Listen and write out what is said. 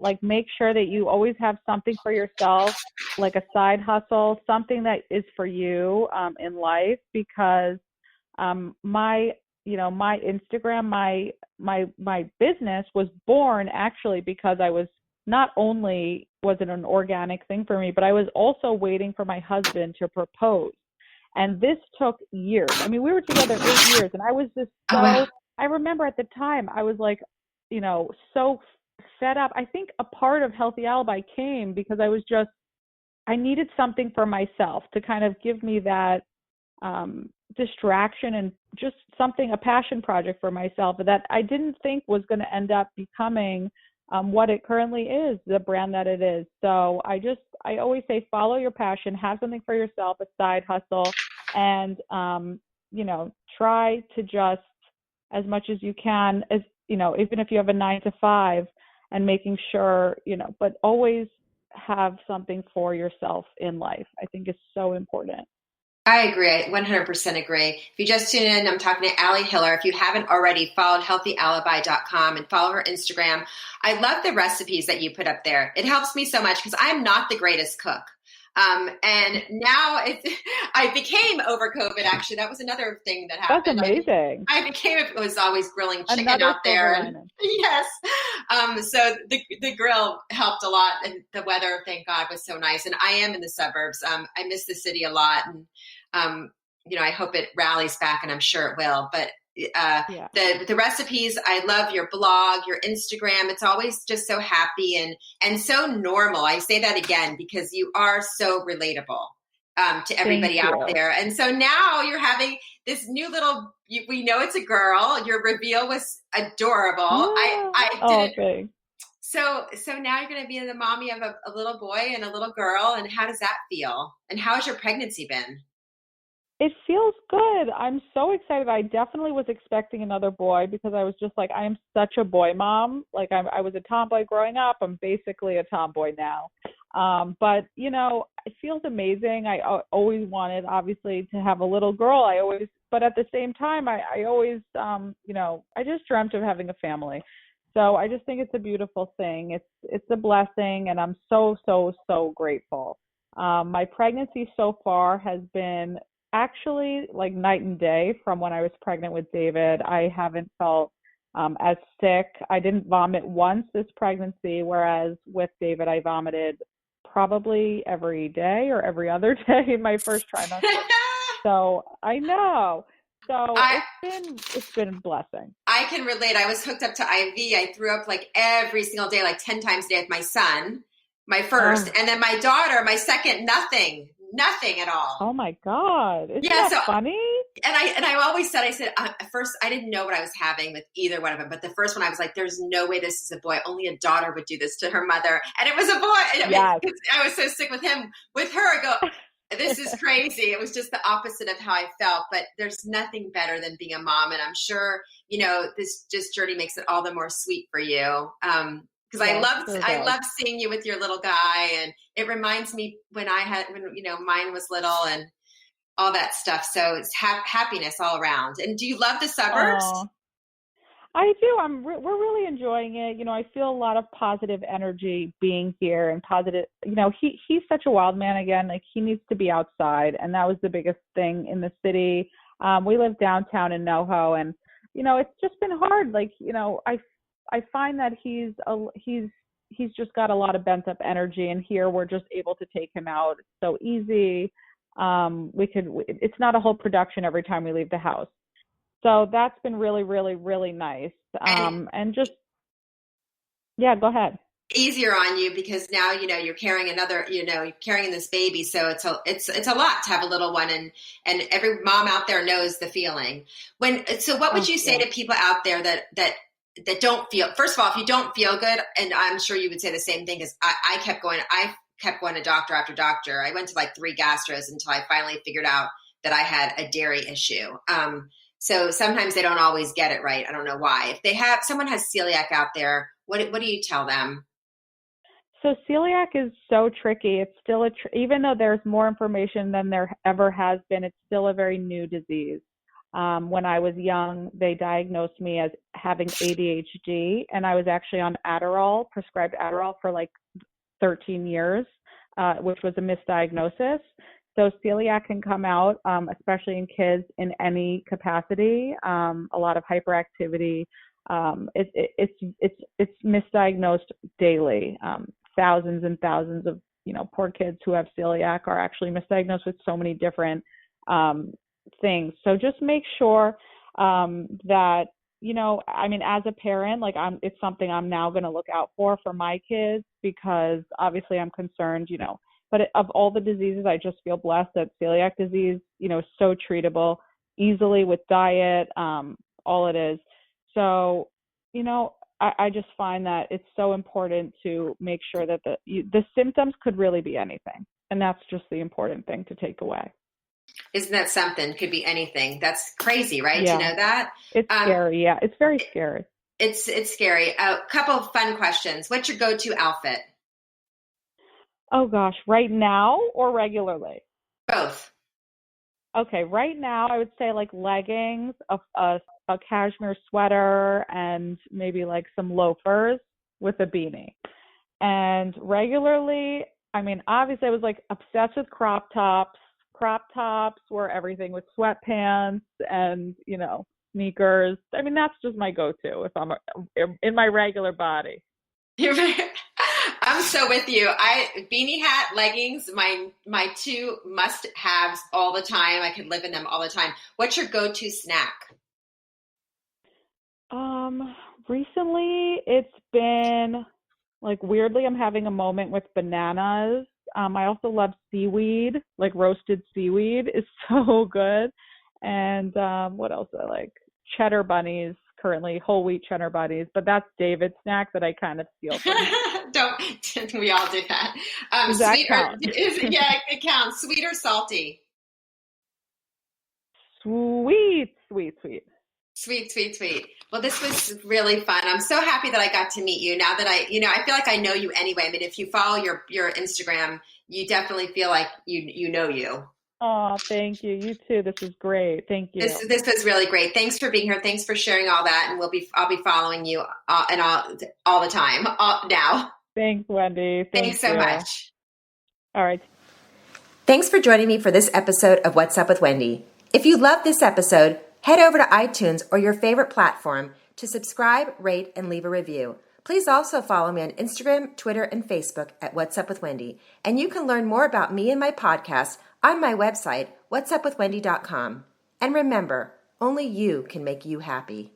like make sure that you always have something for yourself, like a side hustle, something that is for you in life, because my my Instagram, my business was born actually because I was not only was it an organic thing for me, but I was also waiting for my husband to propose. And this took years. I mean, we were together 8 years, and I was just Oh, wow. I remember at the time, I was like, so fed up. I think a part of Healthy Alibi came because I needed something for myself to kind of give me that distraction and just something, a passion project for myself that I didn't think was going to end up becoming what it currently is, the brand that it is. So I always say, follow your passion, have something for yourself, a side hustle, and, try to just, as much as you can, as, even if you have a 9 to 5, and making sure, but always have something for yourself in life, I think is so important. I agree. I 100% agree. If you just tune in, I'm talking to Allie Hiller. If you haven't already, followed HealthyAlibi.com and follow her Instagram. I love the recipes that you put up there. It helps me so much because I'm not the greatest cook. And now I became over COVID. Actually, that was another thing that That's happened. amazing. It was always grilling chicken Another out silver there. And lining. yes. So the grill helped a lot, and the weather, thank God, was so nice. And I am in the suburbs. I miss the city a lot. And, I hope it rallies back, and I'm sure it will. But Yeah. the recipes, I love your blog, your Instagram. It's always just so happy and so normal. I say that again because you are so relatable to everybody Thank out you. there. And so now you're having this new little. We know it's a girl. Your reveal was adorable. Yeah. I Oh, didn't. thanks. So now you're going to be the mommy of a little boy and a little girl. And how does that feel? And how has your pregnancy been? It feels good. I'm so excited. I definitely was expecting another boy because I was just like, I am such a boy mom. Like I was a tomboy growing up. I'm basically a tomboy now. But it feels amazing. I always wanted, obviously, to have a little girl. But at the same time, I always, I just dreamt of having a family. So I just think it's a beautiful thing. It's a blessing, and I'm so, so, so grateful. My pregnancy so far has been actually like night and day from when I was pregnant with David. I haven't felt as sick. I didn't vomit once this pregnancy, whereas with David, I vomited probably every day or every other day in my first trimester. So I know. So I it's been a blessing. I can relate. I was hooked up to IV. I threw up like every single day, like 10 times a day with my son, my first, Oh, and then my daughter, my second, nothing at all. oh my God. Isn't Yeah. that So, funny? and I always said, at first I didn't know what I was having with either one of them. But the first one I was like, there's no way this is a boy. Only a daughter would do this to her mother. And it was a boy. And Yes. I was so sick with him. With her, I go, this is crazy. It was just the opposite of how I felt, but there's nothing better than being a mom. And I'm sure, this just journey makes it all the more sweet for you. Because Yes, sure I does. love seeing you with your little guy, and it reminds me when mine was little and all that stuff. So it's happiness all around. And do you love the suburbs? Oh, I do. We're really enjoying it. I feel a lot of positive energy being here, and positive. He's such a wild man again. Like he needs to be outside, and that was the biggest thing in the city. We live downtown in NoHo, and it's just been hard. Like I find that he's just got a lot of bent up energy, and here we're just able to take him out. It's so easy. It's not a whole production every time we leave the house. So that's been really, really, really nice. And And just, yeah, go ahead. easier on you because now you're carrying you're carrying this baby, so it's a lot to have a little one, and every mom out there knows the feeling. What would Oh, you say yeah. to people out there that don't feel, first of all, if you don't feel good, and I'm sure you would say the same thing, because I kept going to doctor after doctor. I went to like 3 gastros until I finally figured out that I had a dairy issue. So sometimes they don't always get it right. I don't know why. If someone has celiac out there, what do you tell them? So celiac is so tricky. It's still even though there's more information than there ever has been, it's still a very new disease. When I was young, they diagnosed me as having ADHD, and I was actually on Adderall, prescribed Adderall for like 13 years, which was a misdiagnosis. So celiac can come out, especially in kids, in any capacity. A lot of hyperactivity. It's misdiagnosed daily. Thousands and thousands of poor kids who have celiac are actually misdiagnosed with so many different things. So just make sure that I mean, as a parent, like it's something I'm now going to look out for my kids, because obviously I'm concerned, but of all the diseases, I just feel blessed that celiac disease, is so treatable easily with diet, all it is. So, I just find that it's so important to make sure that the symptoms could really be anything. And that's just the important thing to take away. Isn't that something? Could be anything. That's crazy, right? Yeah. To know that. It's scary. Yeah, it's very scary. It's scary. A couple of fun questions. What's your go-to outfit? Oh gosh, right now or regularly? Both. Okay, right now I would say like leggings, a cashmere sweater, and maybe like some loafers with a beanie. And regularly, I mean, obviously I was like obsessed with crop tops. Crop tops were everything, with sweatpants and, sneakers. I mean, that's just my go-to if I'm in my regular body. I'm so with you. Beanie hat, leggings, my two must-haves all the time. I can live in them all the time. What's your go-to snack? Recently it's been like, weirdly, I'm having a moment with bananas. I also love seaweed, like roasted seaweed is so good. And what else do I like? Cheddar bunnies, currently whole wheat cheddar bunnies, but that's David's snack that I kind of steal from him. Don't we all do that? Does that count? Yeah, it counts. Sweet or salty? Sweet, sweet, sweet. Sweet, sweet, sweet. Well, this was really fun. I'm so happy that I got to meet you. Now that I feel like I know you anyway. I mean, if you follow your Instagram, you definitely feel like you know you. Oh, thank you. You too. This was great. Thank you. This was really great. Thanks for being here. Thanks for sharing all that. And I'll be following you and all the time now. Thanks, Wendy. Thanks so much. All right. Thanks for joining me for this episode of What's Up with Wendy. If you loved this episode, head over to iTunes or your favorite platform to subscribe, rate, and leave a review. Please also follow me on Instagram, Twitter, and Facebook at What's Up with Wendy. And you can learn more about me and my podcast on my website, whatsupwithwendy.com. And remember, only you can make you happy.